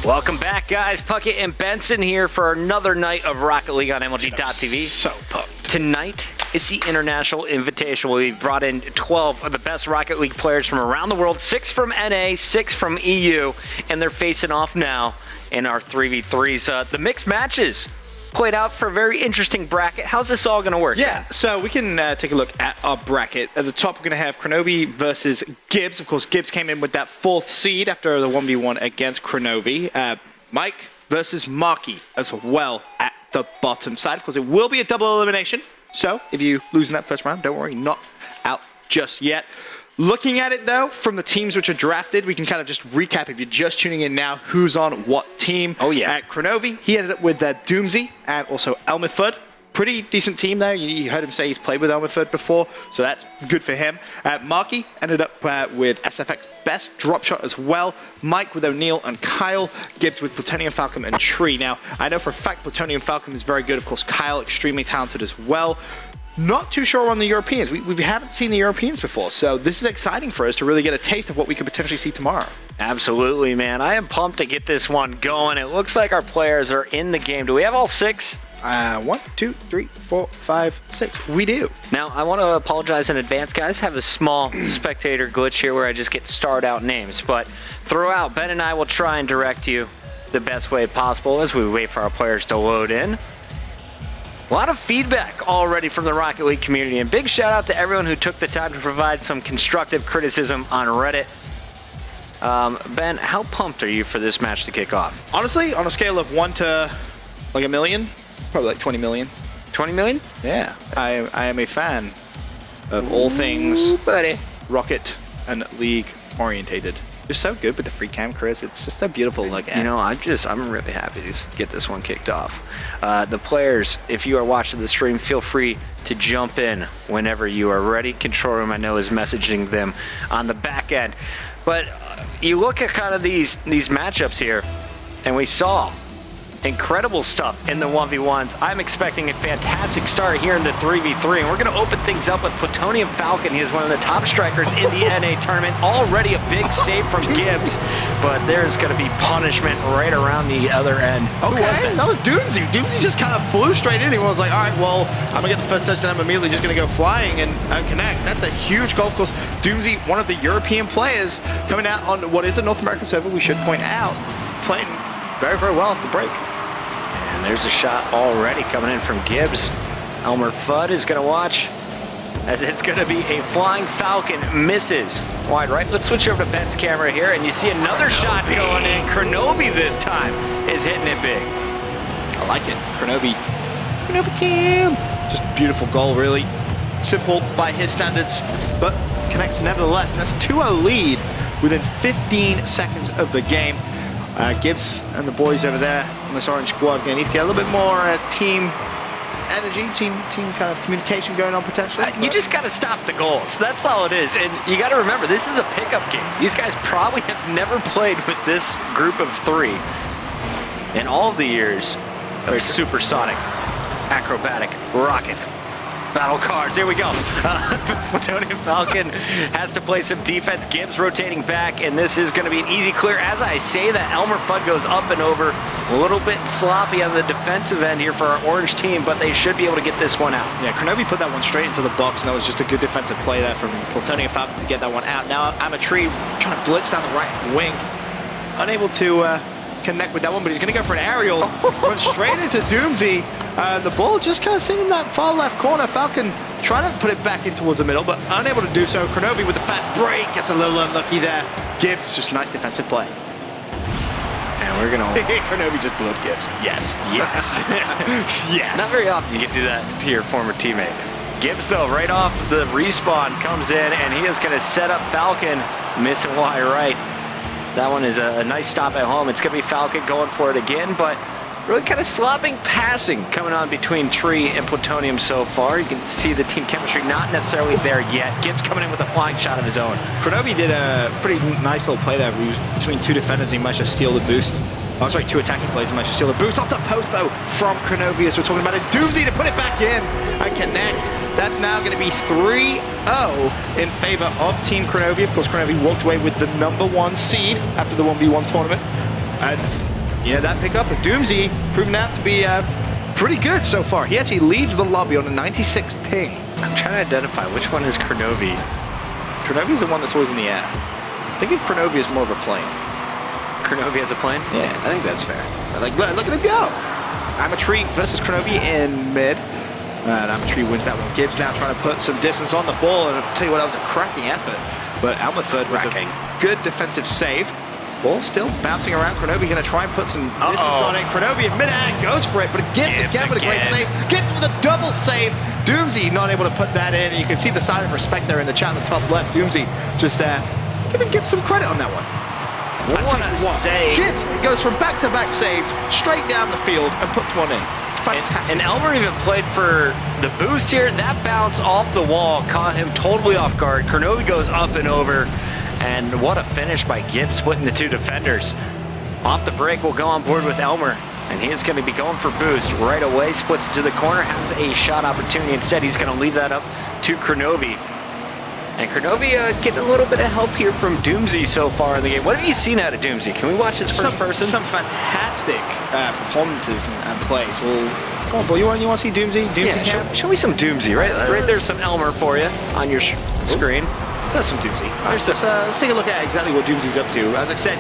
Welcome back, guys. Puckett and Benson here for another night of Rocket League on MLG.TV. So pumped. Tonight is the International Invitational. We've brought in 12 of the best Rocket League players from around the world, 6 from NA, 6 from EU, and they're facing off now in our 3v3s. The mixed matches played out for a very interesting bracket. How's this all going to work? Yeah, so we can take a look at our bracket. At the top, we're going to have Kronovi versus Gibbs. Of course, Gibbs came in with that 4th seed after the 1v1 against Kronovi. Mike versus Marky as well at the bottom side. Of course, it will be a double elimination. So if you lose in that first round, don't worry, not out just yet. Looking at it, though, from the teams which are drafted, we can kind of just recap, if you're just tuning in now, who's on what team. Oh, yeah. At Kronovi, he ended up with Doomsy and also Elmiford. Pretty decent team there. You heard him say he's played with Elmiford before, so that's good for him. Marky ended up with SFX Best Drop Shot as well. Mike with O'Neill and Kyle. Gibbs with Plutonium Falcon and Tree. Now, I know for a fact Plutonium Falcon is very good. Of course, Kyle, extremely talented as well. Not too sure on the Europeans. We haven't seen the Europeans before, so this is exciting for us to really get a taste of what we could potentially see tomorrow. Absolutely, man. I am pumped to get this one going. It looks like our players are in the game. Do we have all 6? 1, 2, 3, 4, 5, 6. We do. Now, I want to apologize in advance, guys. I have a small spectator glitch here where I just get starred out names, but throughout, Ben and I will try and direct you the best way possible as we wait for our players to load in. A lot of feedback already from the Rocket League community, and big shout out to everyone who took the time to provide some constructive criticism on Reddit. Ben, how pumped are you for this match to kick off? Honestly, on a scale of 1 to like a million, probably like 20 million. 20 million? Yeah, I am a fan of all things buddy. Rocket and League orientated. You're so good with the free cam, Chris. It's just so beautiful. Like, you know, I'm really happy to get this one kicked off. The players, if you are watching the stream, feel free to jump in whenever you are ready. Control room, I know, is messaging them on the back end. But you look at kind of these matchups here, and we saw incredible stuff in the 1v1s. I'm expecting a fantastic start here in the 3v3, and we're going to open things up with Plutonium Falcon. He is one of the top strikers in the NA tournament. Already a big save from Gibbs, but there's going to be punishment right around the other end. Okay, that was Doomsy. Doomsy just kind of flew straight in. He was like, all right, well, I'm going to get the first touchdown. I'm immediately just going to go flying and connect. That's a huge goal. Of course, Doomsy, one of the European players, coming out on what is a North American server, we should point out, playing very, very well off the break. And there's a shot already coming in from Gibbs. Elmer Fudd is going to watch as it's going to be a flying Falcon. Misses wide right. Let's switch over to Ben's camera here, and you see another shot going in. Kronovi this time is hitting it big. I like it. Kronovi Cam. Just beautiful goal, really. Simple by his standards, but connects nevertheless. And that's a 2-0 lead within 15 seconds of the game. Gibbs and the boys over there on this orange squad going to need to get a little bit more team energy, team kind of communication going on potentially. You just got to stop the goals. That's all it is. And you got to remember, this is a pickup game. These guys probably have never played with this group of 3 in all of the years of supersonic, acrobatic, rocket battle cards. Here we go. Plutonium Falcon has to play some defense. Gibbs rotating back, and this is going to be an easy clear. As I say that, Elmer Fudd goes up and over. A little bit sloppy on the defensive end here for our orange team, but they should be able to get this one out. Yeah, Kronovi put that one straight into the box, and that was just a good defensive play there from Plutonium Falcon to get that one out. Now, Tree trying to blitz down the right wing. Unable to connect with that one, but he's going to go for an aerial. Run straight into Doomsy. The ball just kind of sitting in that far left corner. Falcon trying to put it back in towards the middle, but unable to do so. Kronovi with the fast break gets a little unlucky there. Gibbs, just nice defensive play. And we're going to... Kronovi just blew up Gibbs. Yes. Yes. Yes. Not very often you can do that to your former teammate. Gibbs, though, right off the respawn comes in, and he is going to set up Falcon, missing wide right. That one is a nice stop at home. It's going to be Falcon going for it again, but really kind of slopping passing coming on between Tree and Plutonium so far. You can see the team chemistry not necessarily there yet. Gibbs coming in with a flying shot of his own. Kronovi did a pretty nice little play there. He was between 2 defenders. He managed to steal the boost. Oh, sorry, 2 attacking plays. He managed to steal the boost off the post, though, from Kronovi, as we're talking about a Doomsy to put it back in and connect. That's now going to be 3-0 in favor of Team Kronovi. Of course, Kronovi walked away with the #1 seed after the 1v1 tournament. And yeah, that pickup of Doomsy proven out to be pretty good so far. He actually leads the lobby on a 96 ping. I'm trying to identify which one is Kronovi. Kronovi's the one that's always in the air. I think of Kronovi as more of a plane. Kronovi has a plane? Yeah, I think that's fair. Like, look at him go! Amatri versus Kronovi in mid. And Amatri wins that one. Gibbs now trying to put some distance on the ball, and I'll tell you what, that was a cracking effort. But Almutford with a good defensive save. Ball still bouncing around. Kronovi going to try and put some distance on it. Kronovi in mid-air goes for it, but Gibbs again with a great save. Gibbs with a double save. Doomsy not able to put that in. And you can see the sign of respect there in the chat on the top left. Doomsy just giving Gibbs some credit on that one. What a save. Gibbs goes from back-to-back saves straight down the field and puts one in. Fantastic. And Elmer even played for the boost here. That bounce off the wall caught him totally off guard. Kronovi goes up and over. And what a finish by Gibbs, splitting the two defenders. Off the break, we'll go on board with Elmer. And he is going to be going for boost right away. Splits to the corner, has a shot opportunity. Instead, he's going to leave that up to Kronovi. And Kronovi getting a little bit of help here from Doomsy so far in the game. What have you seen out of Doomsy? Can we watch his first person? Some fantastic performances and plays. Well, come on, boy. You want to see Doomsy? Show me some Doomsy. Right there's some Elmer for you on your screen. There's some Doomsy. Let's take a look at exactly what Doomsy's up to. As I said,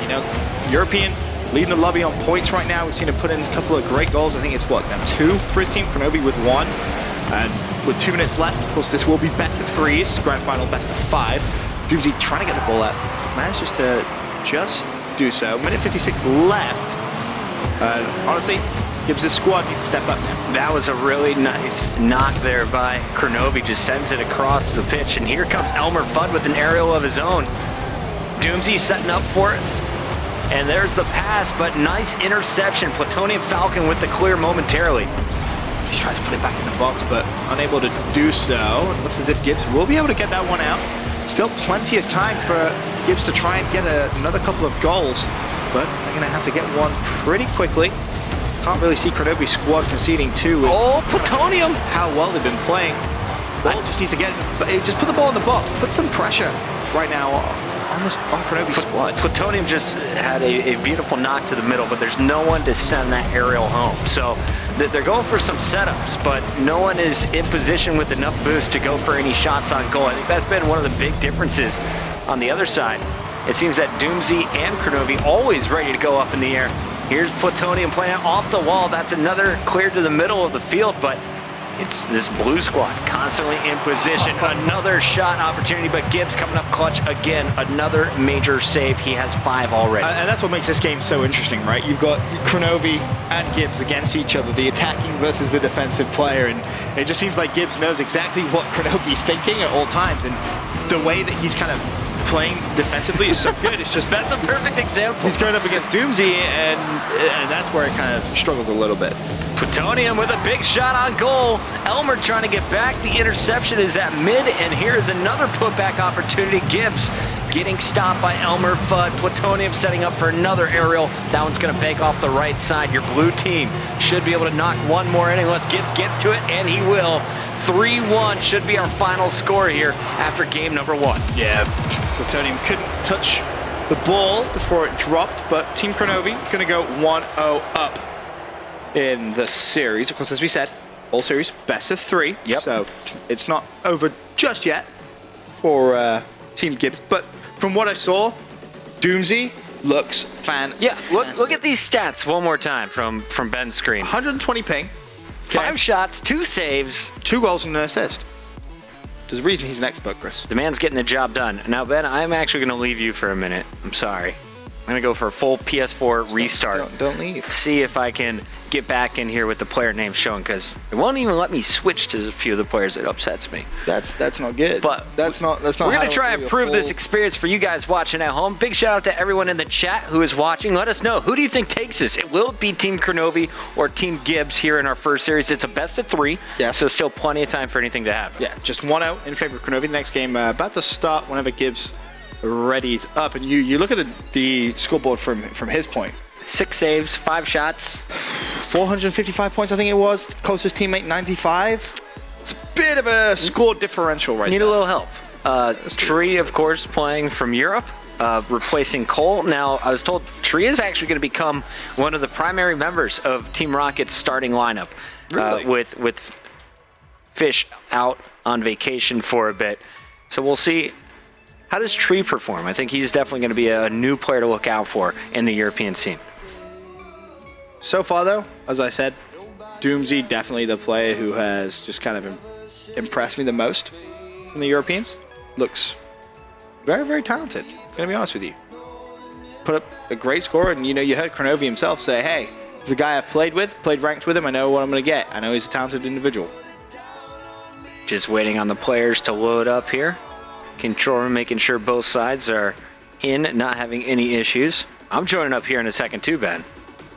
European leading the lobby on points right now. We've seen him put in a couple of great goals. I think it's now 2 for his team. Kronovi with 1. And with 2 minutes left, of course, this will be best of 3s, grand final best of 5. Doomsy trying to get the ball out. Manages to just do so. Minute 56 left. Honestly, Gibbs' squad needs to step up now. That was a really nice knock there by Kronovi. Just sends it across the pitch. And here comes Elmer Fudd with an aerial of his own. Doomsy setting up for it. And there's the pass, but nice interception. Plutonium Falcon with the clear momentarily. He tries to put it back in the box, but unable to do so. It looks as if Gibbs will be able to get that one out. Still plenty of time for Gibbs to try and get another couple of goals, but they're going to have to get one pretty quickly. Can't really see Kronovi's squad conceding two. Plutonium! How well they've been playing. Ball just needs to get, just put the ball in the box. Put some pressure right now on Kronovi's squad. Plutonium just had a beautiful knock to the middle, but there's no one to send that aerial home. So they're going for some setups, but no one is in position with enough boost to go for any shots on goal. I think that's been one of the big differences on the other side. It seems that Doomsy and Kronovi always ready to go up in the air. Here's Plutonium playing off the wall. That's another clear to the middle of the field, but it's this blue squad constantly in position. Another shot opportunity, but Gibbs coming up clutch again. Another major save. He has 5 already. And that's what makes this game so interesting, right? You've got Kronovi and Gibbs against each other, the attacking versus the defensive player, and it just seems like Gibbs knows exactly what Kronovi's thinking at all times, and the way that he's kind of playing defensively is so good. It's just that's a perfect example. He's going up against Doomsy, and that's where it kind of struggles a little bit. Plutonium with a big shot on goal. Elmer trying to get back. The interception is at mid, and here's another putback opportunity. Gibbs getting stopped by Elmer Fudd. Plutonium setting up for another aerial. That one's going to bank off the right side. Your blue team should be able to knock one more in unless Gibbs gets to it, and he will. 3-1 should be our final score here after game number 1. Yeah, Plutonium couldn't touch the ball before it dropped, but Team Kronovi going to go 1-0 up in the series. Of course, as we said, all series best of 3. Yep. So it's not over just yet for Team Gibbs. But from what I saw, Doomsy looks fantastic. Yeah, look at these stats one more time from Ben's screen. 120 ping. 5 shots, 2 saves. 2 goals and an assist. There's a reason he's an expert, Chris. The man's getting the job done. Now, Ben, I'm actually going to leave you for a minute. I'm sorry. I'm going to go for a full PS4 restart. Don't leave. See if I can get back in here with the player name shown, because it won't even let me switch to a few of the players. It upsets me. That's not good. But that's not. We're going to try and improve this experience for you guys watching at home. Big shout out to everyone in the chat who is watching. Let us know, who do you think takes this? It will be Team Kronovi or Team Gibbs here in our first series. It's a best of 3. Yeah. So still plenty of time for anything to happen. Yeah, just 1 out in favor of Kronovi. The next game about to start whenever Gibbs readies up, and you look at the scoreboard from his point. 6 saves, 5 shots. 455 points, I think it was. Closest teammate, 95. It's a bit of a score differential right Need there. a little help. Tree, of course, playing from Europe. replacing Cole. Now, I was told Tree is actually going to become one of the primary members of Team Rocket's starting lineup. Really? With Fish out on vacation for a bit. So we'll see. How does Tree perform? I think he's definitely going to be a new player to look out for in the European scene. So far, though, as I said, Doomsy definitely the player who has just kind of impressed me the most from the Europeans. Looks very, very talented. Gonna be honest with you. Put up a great score, and you heard Kronovi himself say, "Hey, he's a guy I played ranked with him. I know what I'm gonna get. I know he's a talented individual." Just waiting on the players to load up here. Control room making sure both sides are in, not having any issues. I'm joining up here in a second too, Ben.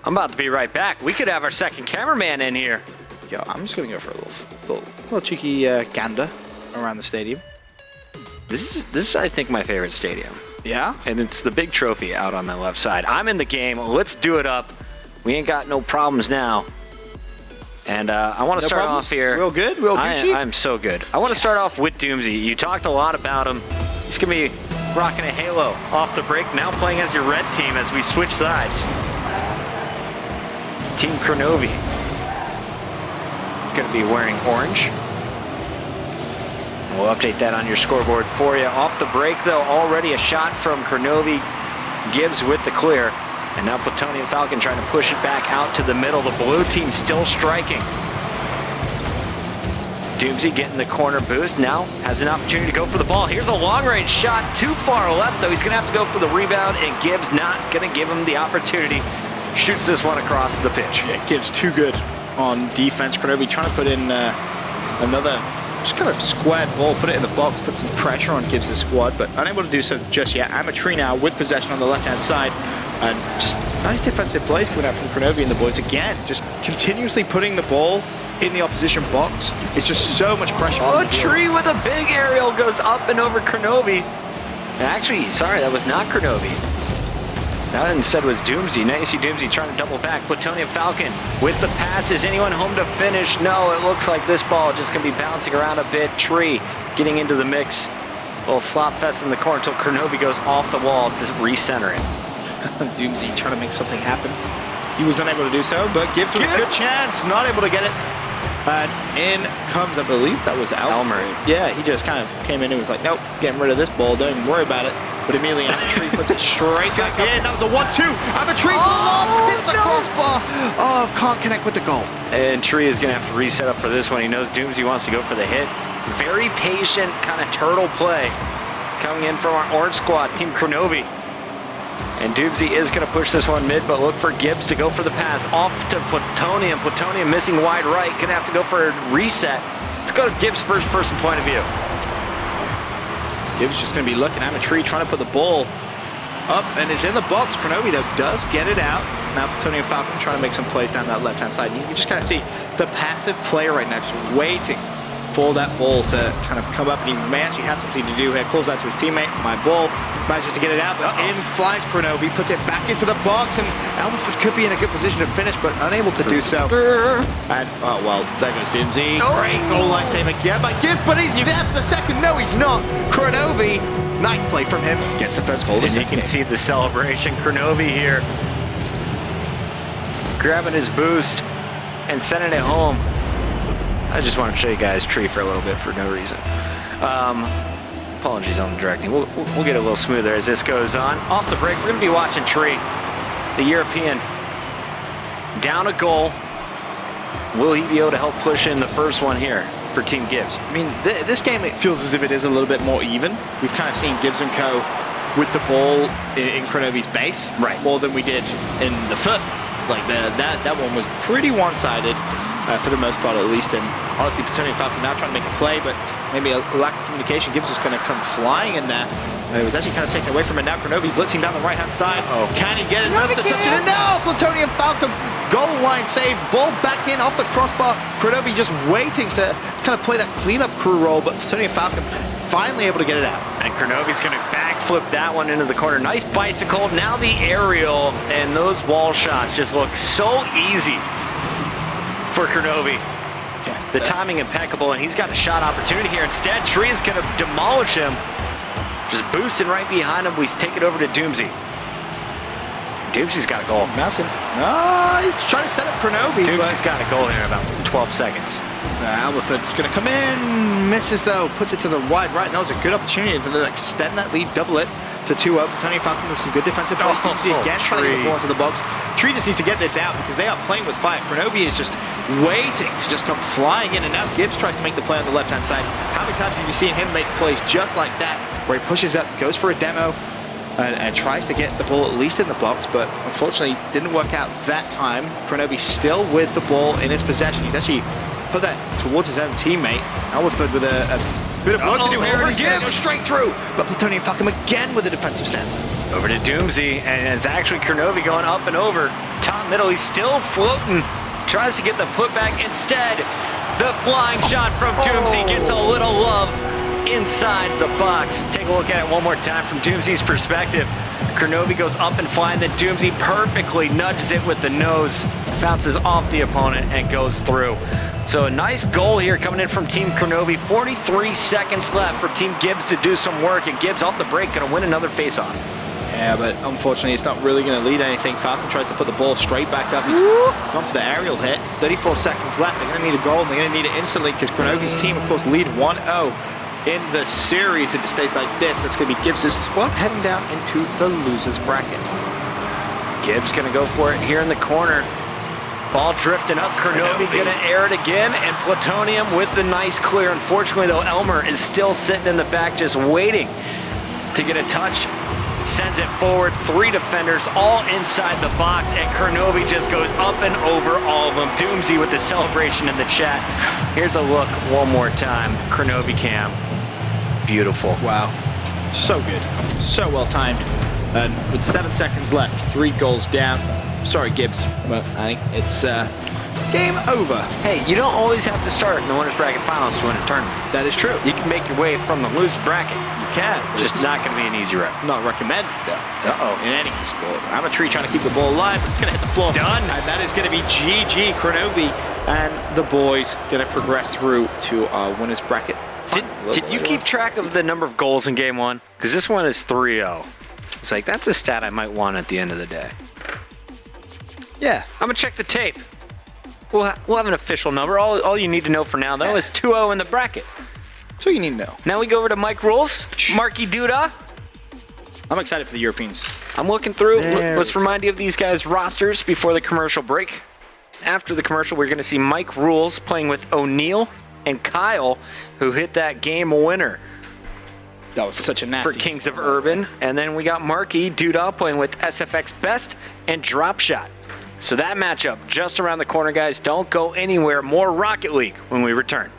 I'm about to be right back. We could have our second cameraman in here. Yo, I'm just gonna go for a little cheeky gander around the stadium. This is, I think, my favorite stadium. Yeah? And it's the big trophy out on the left side. I'm in the game. Let's do it up. We ain't got no problems now. And I want to start off here. Real good? Real Gucci? I'm so good. I want to start off with Doomsy. You talked a lot about him. He's going to be rocking a halo off the break, now playing as your red team as we switch sides. Team Kronovi going to be wearing orange. We'll update that on your scoreboard for you. Off the break, though, already a shot from Kronovi. Gibbs with the clear. And now Plutonium Falcon trying to push it back out to the middle. The blue team still striking. Doomsy getting the corner boost. Now has an opportunity to go for the ball. Here's a long-range shot. Too far left, though. He's going to have to go for the rebound, and Gibbs not going to give him the opportunity. Shoots this one across the pitch. Yeah, Gibbs too good on defense. Kronovi trying to put in another just kind of squared ball, put it in the box, put some pressure on Gibbs' squad, but unable to do so just yet. Amatri now with possession on the left-hand side. And just nice defensive plays coming out from Kronovi and the boys again. Just continuously putting the ball in the opposition box. It's just so much pressure. Oh, Tree with a big aerial goes up and over Kronovi. Actually, sorry, that was not Kronovi. That instead was Doomsy. Now you see Doomsy trying to double back. Plutonium Falcon with the pass. Is anyone home to finish? No, it looks like this ball just going to be bouncing around a bit. Tree getting into the mix. A little slop fest in the corner until Kronovi goes off the wall to recenter it. Doomsy trying to make something happen. He was unable to do so, but Gibbs with a good chance. Not able to get it. And in comes, I believe that was Elmer. Yeah, he just kind of came in and was like, nope, getting rid of this ball. Don't even worry about it. But immediately Amatri puts it straight back in. That was a 1-2. Amatri hits the crossbar. Oh, can't connect with the goal. And Tree is going to have to reset up for this one. He knows Doomsy wants to go for the hit. Very patient kind of turtle play coming in from our orange squad, Team Kronovi. And Doomsy is going to push this one mid, but look for Gibbs to go for the pass. Off to Plutonium. Plutonium missing wide right. Going to have to go for a reset. Let's go to Gibbs' first person point of view. Gibbs just going to be looking at Amatri, trying to put the ball up, and it's in the box. Kronovi, though, does get it out. Now Plutonium Falcon trying to make some plays down that left-hand side. You can just kind of see the passive player right now, just waiting for that ball to kind of come up, and he may actually have something to do here. Calls out to his teammate, my ball, manages to get it out, but in flies Kronovi, puts it back into the box, and Elmford could be in a good position to finish, but unable to do so. And, oh, well, there goes Doomsy. Great goal line save again by Gibbs, but he's there for the second. No, he's not. Kronovi, nice play from him, gets the first goal. And you can see the celebration. Kronovi here grabbing his boost and sending it home. I just want to show you guys Tree for a little bit for no reason. Apologies on the directing. We'll get a little smoother as this goes on. Off the break, we're going to be watching Tree, the European, down a goal. Will he be able to help push in the first one here for Team Gibbs? I mean, this game, it feels as if it is a little bit more even. We've kind of seen Gibbs and co. with the ball in Kronovi's base, right, more than we did in the first one. Like that one was pretty one-sided. For the most part, at least. And honestly, Plutonium Falcon now trying to make a play, but maybe a lack of communication. Gibbs is going to come flying in there. It was actually kind of taken away from it. Now Kronovi blitzing down the right-hand side. Can he get it? No, to touch it in? No! Plutonium Falcon, goal line save. Ball back in off the crossbar. Kronovi just waiting to kind of play that cleanup crew role, but Plutonium Falcon finally able to get it out. And Kronovi's going to backflip that one into the corner. Nice bicycle. Now the aerial, and those wall shots just look so easy for Kronovi. The timing impeccable, and he's got a shot opportunity here. Instead, Tree is going to demolish him. just boosting right behind him. We take it over to Doomsy. Doomsy's got a goal. Mountain. Oh, he's trying to set up Kronovi. Doomsy's got a goal here in about 12 seconds. Almaford's going to come in. Misses, though. Puts it to the wide right. And that was a good opportunity to extend that lead, double it to 2-0. Tony Falcon with some good defensive play. Doomsy again trying to get the ball into the box. Tree just needs to get this out because they are playing with fire. Kronovi is just waiting to just come flying in. And now Gibbs tries to make the play on the left-hand side. How many times have you seen him make plays just like that, where he pushes up, goes for a demo, and tries to get the ball at least in the box, but unfortunately didn't work out that time. Kronovi still with the ball in his possession. He's actually put that towards his own teammate. Almaford with a bit of work to do here, and he's going to go straight through. But Plutonium Falcon again with a defensive stance. Over to Doomsy, and it's actually Kronovi going up and over. Top middle, he's still floating. Tries to get the putback instead. The flying shot from Doomsy gets a little love inside the box. Take a look at it one more time from Doomsy's perspective. Kronovi goes up and flying, then Doomsy perfectly nudges it with the nose, bounces off the opponent and goes through. So a nice goal here coming in from Team Kronovi. 43 seconds left for Team Gibbs to do some work, and Gibbs off the break going to win another face-off. Yeah, but unfortunately it's not really going to lead anything. Falcon tries to put the ball straight back up. He's gone for the aerial hit. 34 seconds left. They're going to need a goal, and they're going to need it instantly because Kronovi's team, of course, lead 1-0. In the series. If it stays like this, that's going to be Gibbs' squad heading down into the losers bracket. Gibbs going to go for it here in the corner. Ball drifting up. Kronovi going to air it again, and Plutonium with the nice clear. Unfortunately, though, Elmer is still sitting in the back just waiting to get a touch. Sends it forward. 3 defenders all inside the box, and Kronovi just goes up and over all of them. Doomsy with the celebration in the chat. Here's a look one more time. Kronovi cam. Beautiful. Wow. So good. So well timed. And with 7 seconds left, 3 goals down. Sorry, Gibbs, but I think it's game over. Hey, you don't always have to start in the winners bracket finals to win a tournament. That is true. You can make your way from the loser bracket. You can. Just not going to be an easy route. Not recommended, though. Uh-oh. In any sport. Amateur trying to keep the ball alive, but it's going to hit the floor. Done. And that is going to be GG. Kronovi and the boys going to progress through to our winners bracket. Did you keep track of the number of goals in game 1? Because this one is 3-0. It's like, that's a stat I might want at the end of the day. Yeah. I'm going to check the tape. We'll have an official number. All you need to know for now, though, is 2-0 in the bracket. So you need to know. Now we go over to Mike Rules. Marky Duda. I'm excited for the Europeans. I'm looking through. Let's remind you of these guys' rosters before the commercial break. After the commercial, we're going to see Mike Rules playing with O'Neal and Kyle, who hit that game winner. That was such a nasty for Kings of Urban. And then we got Marky Duda playing with SFX Best and Drop Shot. So that matchup just around the corner, guys. Don't go anywhere. More Rocket League when we return.